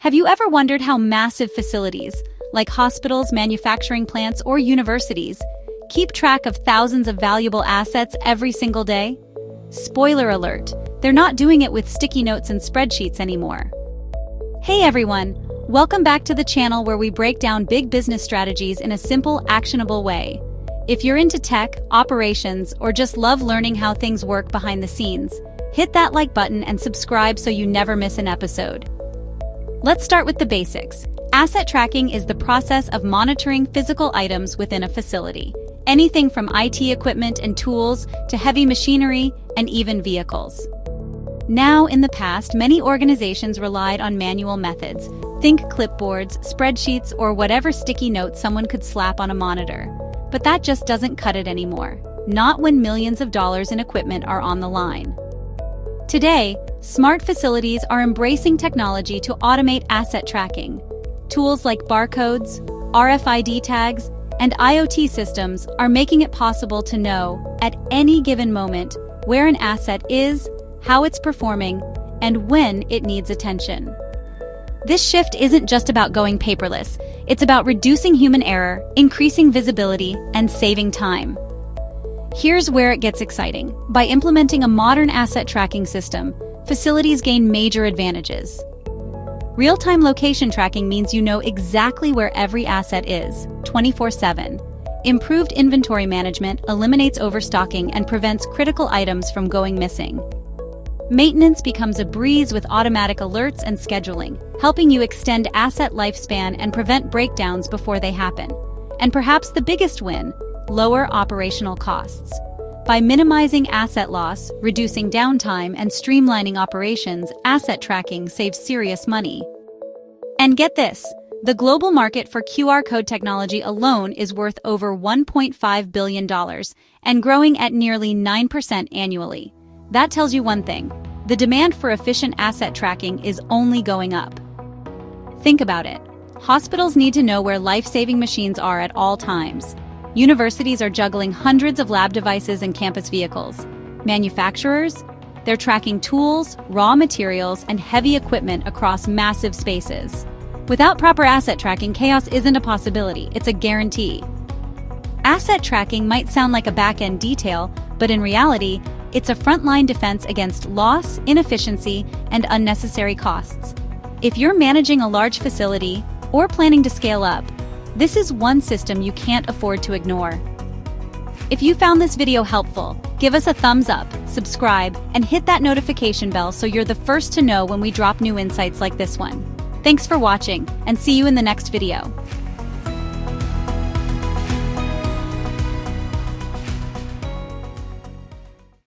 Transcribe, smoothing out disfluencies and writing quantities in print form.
Have you ever wondered how massive facilities, like hospitals, manufacturing plants, or universities, keep track of thousands of valuable assets every single day? Spoiler alert, they're not doing it with sticky notes and spreadsheets anymore. Hey everyone, welcome back to the channel where we break down big business strategies in a simple, actionable way. If you're into tech, operations, or just love learning how things work behind the scenes, hit that like button and subscribe so you never miss an episode. Let's start with the basics. Asset tracking is the process of monitoring physical items within a facility. Anything from IT equipment and tools to heavy machinery and even vehicles. Now, in the past, many organizations relied on manual methods. Think clipboards, spreadsheets, or whatever sticky notes someone could slap on a monitor. But that just doesn't cut it anymore. Not when millions of dollars in equipment are on the line. Today, smart facilities are embracing technology to automate asset tracking. Tools like barcodes, RFID tags, and IoT systems are making it possible to know, at any given moment, where an asset is, how it's performing, and when it needs attention. This shift isn't just about going paperless, it's about reducing human error, increasing visibility, and saving time. Here's where it gets exciting. By implementing a modern asset tracking system, facilities gain major advantages. Real-time location tracking means you know exactly where every asset is, 24/7. Improved inventory management eliminates overstocking and prevents critical items from going missing. Maintenance becomes a breeze with automatic alerts and scheduling, helping you extend asset lifespan and prevent breakdowns before they happen. And perhaps the biggest win, lower operational costs. By minimizing asset loss, reducing downtime, and streamlining operations, asset tracking saves serious money. And get this, the global market for QR code technology alone is worth over $1.5 billion and growing at nearly 9% annually. That tells you one thing, the demand for efficient asset tracking is only going up. Think about it. Hospitals need to know where life-saving machines are at all times. Universities are juggling hundreds of lab devices and campus vehicles. Manufacturers? They're tracking tools, raw materials, and heavy equipment across massive spaces. Without proper asset tracking, chaos isn't a possibility, it's a guarantee. Asset tracking might sound like a back-end detail, but in reality, it's a frontline defense against loss, inefficiency, and unnecessary costs. If you're managing a large facility or planning to scale up, this is one system you can't afford to ignore. If you found this video helpful, give us a thumbs up, subscribe, and hit that notification bell so you're the first to know when we drop new insights like this one. Thanks for watching, and see you in the next video.